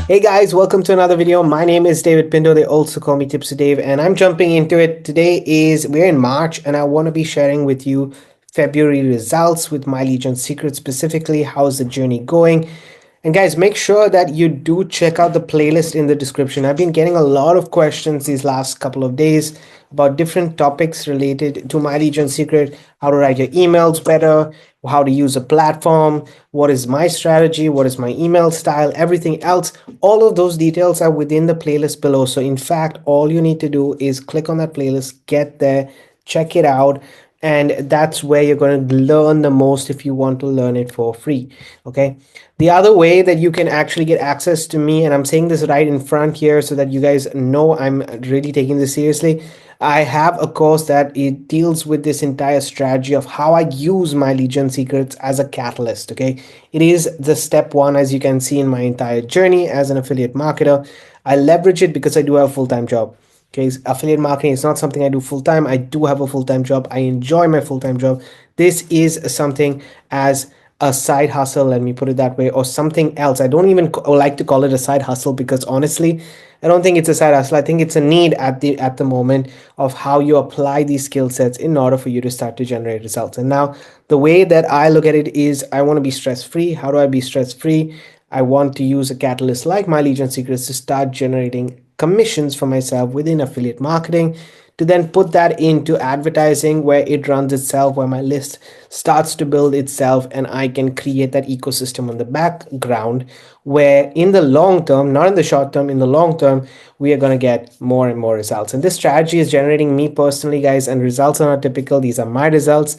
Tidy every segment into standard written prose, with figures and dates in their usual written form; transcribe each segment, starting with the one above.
Hey guys, welcome to another video. My name is David Pinto. They also call me TipsWithDav, and I'm jumping into it. We're in March, and I want to be sharing with you February results with My Legion Secret, specifically how's the journey going. And guys, make sure that you do check out the playlist in the description. I've been getting a lot of questions these last couple of days about different topics related to My Legion Secret, how to write your emails better, how to use a platform, what is my strategy, what is my email style, everything else. All of those details are within the playlist below. So in fact, all you need to do is click on that playlist, get there, check it out, and that's where you're going to learn the most if you want to learn it for free. Okay, the other way that you can actually get access to me, and I'm saying this right in front here so that you guys know I'm really taking this seriously, I have a course that it deals with this entire strategy of how I use my Legion secrets as a catalyst. Okay, it is the step one, as you can see, in my entire journey as an affiliate marketer. I leverage it because I do have a full-time job. Okay, affiliate marketing is not something I do full time. I do have a full time job. I enjoy my full time job. This is something as a side hustle, let me put it that way, or something else. I don't even like to call it a side hustle because honestly, I don't think it's a side hustle. I think it's a need at the moment of how you apply these skill sets in order for you to start to generate results. And now the way that I look at it is I want to be stress free. How do I be stress free? I want to use a catalyst like My Legion Secrets to start generating commissions for myself within affiliate marketing, to then put that into advertising where it runs itself, where my list starts to build itself, and I can create that ecosystem on the background where in the long term, not in the short term, in the long term, we are going to get more and more results. And this strategy is generating me personally, guys, and results are not typical. These are my results,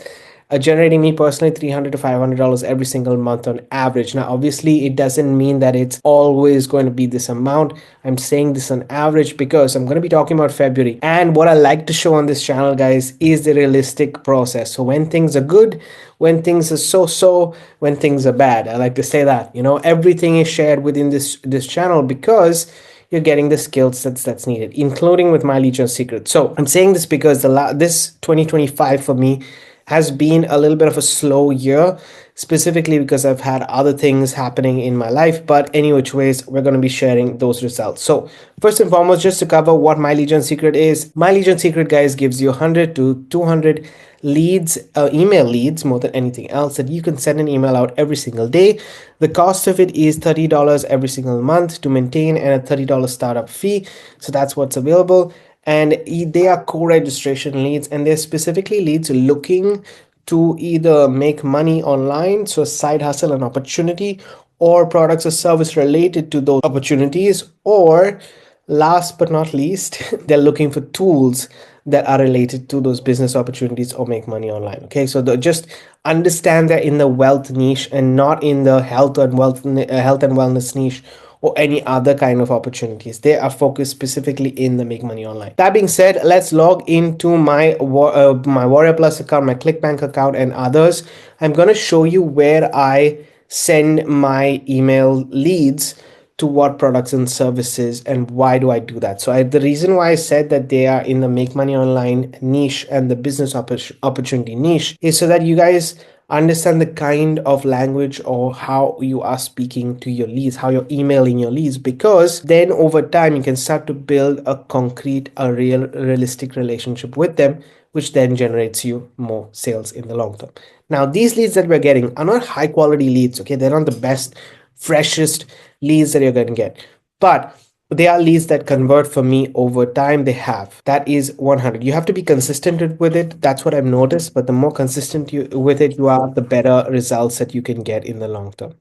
generating me personally $300 to $500 every single month on average. Now, obviously, it doesn't mean that it's always going to be this amount. I'm saying this on average because I'm going to be talking about February. And what I like to show on this channel, guys, is the realistic process. So when things are good, when things are so, when things are bad, I like to say that, everything is shared within this channel because you're getting the skill sets that's needed, including with My Legion Secret. So I'm saying this because this 2025 for me has been a little bit of a slow year, specifically because I've had other things happening in my life. But any which ways, we're going to be sharing those results. So first and foremost, just to cover what My Legion Secret is, My Legion Secret, guys, gives you 100 to 200 leads, email leads, more than anything else, that you can send an email out every single day. The cost of it is $30 every single month to maintain, and a $30 startup fee. So that's what's available. And they are co-registration leads, and they're specifically leads looking to either make money online, so a side hustle, an opportunity, or products or service related to those opportunities, or last but not least, they're looking for tools that are related to those business opportunities or make money online. Okay, so just understand that in the wealth niche and not in the health and wellness niche or any other kind of opportunities. They are focused specifically in the make money online. That being said, let's log into my Warrior Plus account, my ClickBank account, and others. I'm going to show you where I send my email leads to what products and services, and why do I do that. So the reason why I said that they are in the make money online niche and the business opportunity niche is so that you guys understand the kind of language or how you are speaking to your leads, how you're emailing your leads, because then over time you can start to build a concrete, a realistic relationship with them, which then generates you more sales in the long term. Now, these leads that we're getting are not high quality leads. Okay, they're not the best, freshest leads that you're going to get, but they are leads that convert for me over time. They have, that is 100. You have to be consistent with it. That's what I've noticed. But the more consistent with it you are, the better results that you can get in the long term.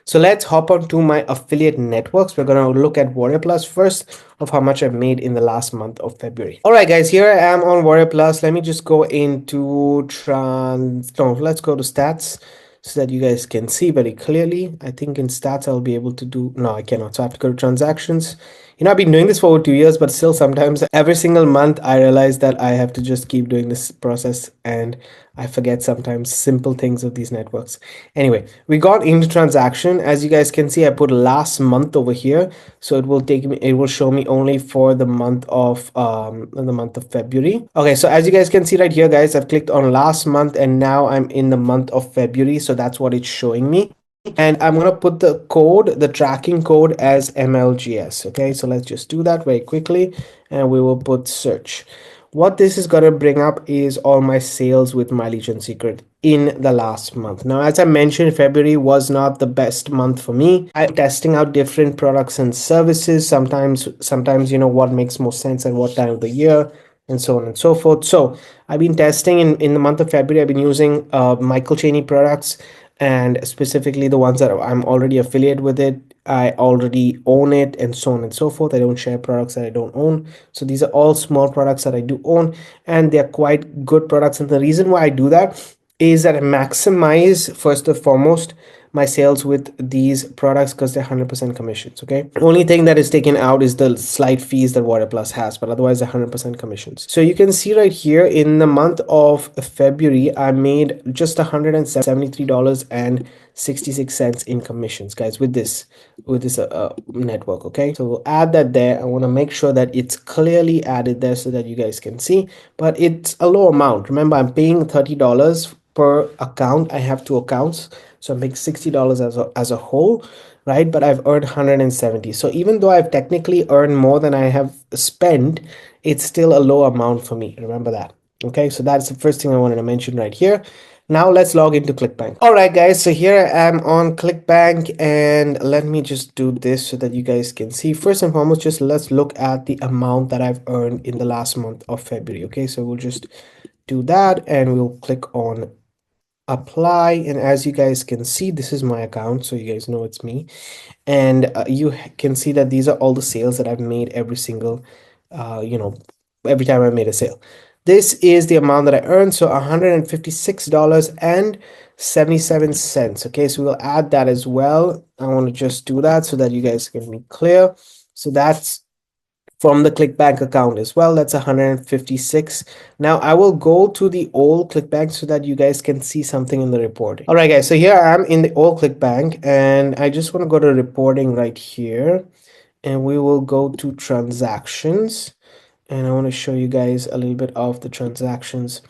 So let's hop on to my affiliate networks. We're going to look at Warrior Plus first, of how much I've made in the last month of February. All right, guys, here I am on Warrior Plus. Let me just go into let's go to stats so that you guys can see very clearly. I think in stats I'll be able to do, no, I cannot. So I have to go to transactions. I've been doing this for over 2 years, but still sometimes every single month I realize that I have to just keep doing this process, and I forget sometimes simple things of these networks. Anyway, we got into transaction. As you guys can see, I put last month over here. So it will show me only for the month of February. Okay, so as you guys can see right here, guys, I've clicked on last month and now I'm in the month of February. So that's what it's showing me. and I'm going to put the code, the tracking code as MLGS. Okay, so let's just do that very quickly, and we will put search. What this is going to bring up is all my sales with My Legion Secret in the last month. Now, as I mentioned, February was not the best month for me. I'm testing out different products and services. Sometimes, what makes most sense at what time of the year, and so on and so forth. So I've been testing in the month of February. I've been using Michael Cheney products, and specifically the ones that I'm already affiliated with it. I already own it, and so on and so forth. I don't share products that I don't own. So these are all small products that I do own, and they're quite good products. And the reason why I do that is that I maximize, first and foremost, my sales with these products because they're 100% commissions. Okay, only thing that is taken out is the slight fees that Water Plus has, but otherwise 100% commissions. So you can see right here in the month of February, I made just $173.66 in commissions, guys, with this network. Okay, so we'll add that there. I want to make sure that it's clearly added there so that you guys can see, but it's a low amount. Remember, I'm paying $30 per account. I have 2 accounts, so I'm paying $60 as a whole, right? But I've earned 170. So even though I've technically earned more than I have spent, it's still a low amount for me. Remember that. Okay, so that's the first thing I wanted to mention right here. Now let's log into ClickBank. All right, guys, so here I am on ClickBank, and let me just do this so that you guys can see. First and foremost, just let's look at the amount that I've earned in the last month of February. Okay, so we'll just do that, and we'll click on apply, and as you guys can see, this is my account, so you guys know it's me. And you can see that these are all the sales that I've made every single every time I made a sale. This is the amount that I earned, so $156.77. Okay, so we'll add that as well. I want to just do that so that you guys can be clear. So that's from the ClickBank account as well. That's 156. Now I will go to the old ClickBank so that you guys can see something in the reporting. All right, guys, so here I am in the old ClickBank, and I just want to go to reporting right here, and we will go to transactions, and I want to show you guys a little bit of the transactions,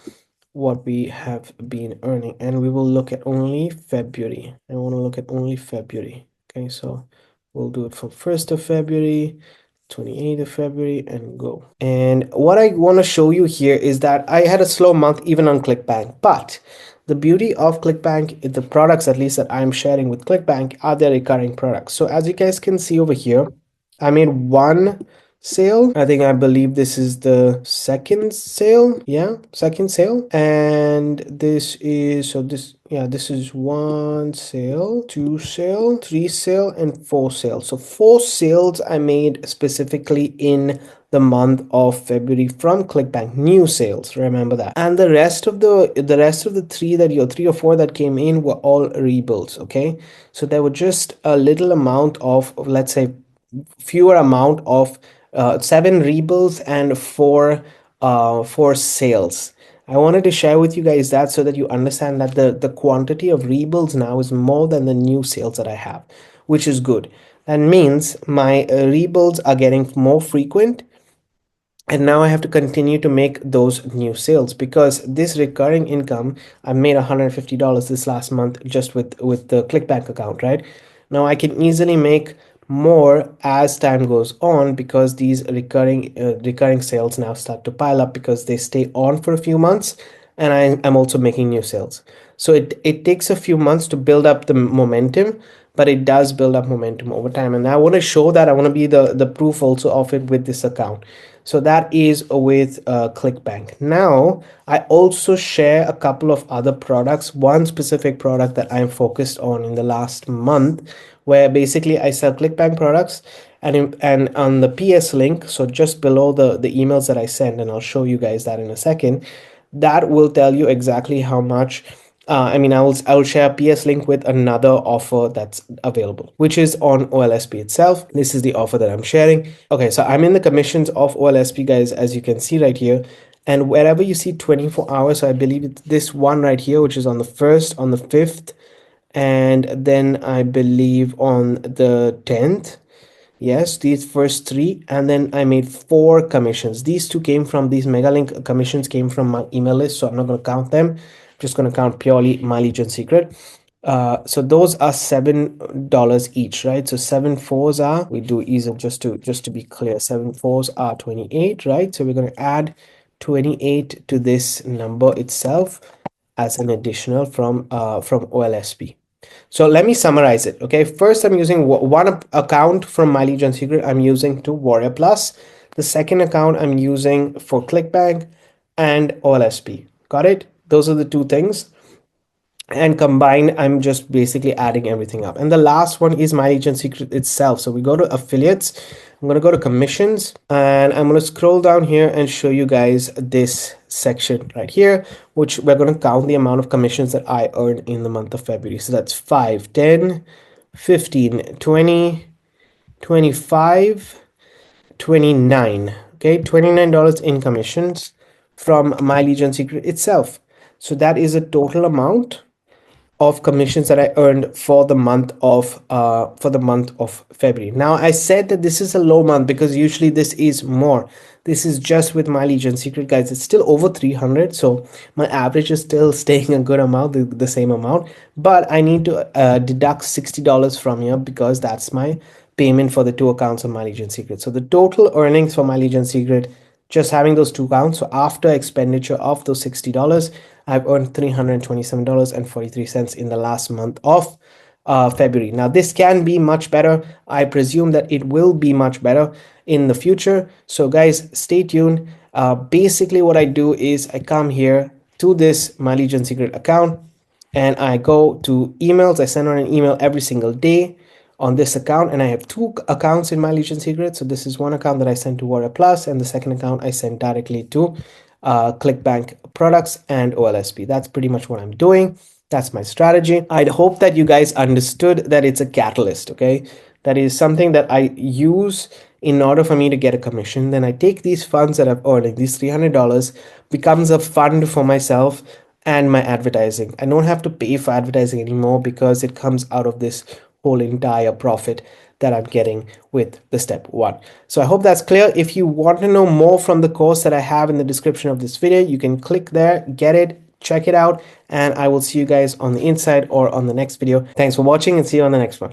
what we have been earning, and we will look at only February. I want to look at only February. Okay, so we'll do it from 1st of February, 28th of February, and go. And what I want to show you here is that I had a slow month even on ClickBank, but the beauty of ClickBank, the products at least that I'm sharing with ClickBank, are their recurring products. So as you guys can see over here, I made one sale. I believe this is the second sale. Yeah, second sale. And this is, so this, yeah, this is one sale, two sale, three sale, and four sales. So 4 sales I made specifically in the month of February from ClickBank, new sales, remember that. And the rest of the three or four that came in were all rebuilds. Okay, so there were just a little amount of, let's say, fewer amount of 7 rebuilds and 4 sales. I wanted to share with you guys that so that you understand that the quantity of rebuilds now is more than the new sales that I have, which is good. That means my rebuilds are getting more frequent, and now I have to continue to make those new sales because this recurring income, I made $150 this last month just with the ClickBank account, right? Now I can easily make more as time goes on because these recurring sales now start to pile up because they stay on for a few months, and I'm also making new sales. So it takes a few months to build up the momentum, but it does build up momentum over time. And I want to show that. I want to be the proof also of it with this account. So that is with ClickBank. Now, I also share a couple of other products, one specific product that I'm focused on in the last month, where basically I sell ClickBank products, and on the PS link, so just below the emails that I send, and I'll show you guys that in a second, that will tell you exactly how much. I will share a PS link with another offer that's available, which is on OLSP itself. This is the offer that I'm sharing. Okay, so I'm in the commissions of OLSP, guys, as you can see right here. And wherever you see 24 hours, so I believe it's this one right here, which is on the 1st, on the 5th, and then I believe on the 10th. Yes, these first 3, and then I made 4 commissions. These 2 came from, these mega link commissions came from my email list, so I'm not going to count them. I'm just going to count purely My Legion Secret. So those are $7 each, right? So 7 4s are, we do easy just to be clear, 7 4s are 28, right? So we're going to add 28 to this number itself as an additional from OLSP. So let me summarize it. Okay, first I'm using one account from My Legion Secret. I'm using to Warrior Plus. The second account I'm using for ClickBank and OLSP. Got it? Those are the two things, and combined I'm just basically adding everything up. And the last one is My Legion Secret itself. So we go to affiliates, I'm going to go to commissions, and I'm going to scroll down here and show you guys this section right here, which we're going to count the amount of commissions that I earned in the month of February. So that's 5, 10, 15, 20, 25, 29. Okay, $29 in commissions from My Legion Secret itself. So that is a total amount of commissions that I earned for the month of February. Now I said that this is a low month because usually this is more. This is just with My Legion Secret, guys. It's still over 300, so my average is still staying a good amount, the same amount. But I need to deduct $60 from here because that's my payment for the two accounts of My Legion Secret. So the total earnings for My Legion Secret, just having those two accounts, so after expenditure of those $60, I've earned $327.43 in the last month of February. Now this can be much better. I presume that it will be much better in the future. So guys, stay tuned. Basically what I do is I come here to this My Legion Secret account and I go to emails. I send out an email every single day on this account, and I have two accounts in My Legion Secret. So this is one account that I send to Warrior Plus, and the second account I send directly to ClickBank products and OLSP. That's pretty much what I'm doing. That's my strategy. I'd hope that you guys understood that it's a catalyst, okay? That is something that I use in order for me to get a commission. Then I take these funds that I've earned, these $300, becomes a fund for myself and my advertising. I don't have to pay for advertising anymore because it comes out of this whole entire profit that I'm getting with the step one. So I hope that's clear. If you want to know more from the course that I have in the description of this video, you can click there, get it, check it out, and I will see you guys on the inside or on the next video. Thanks for watching and see you on the next one.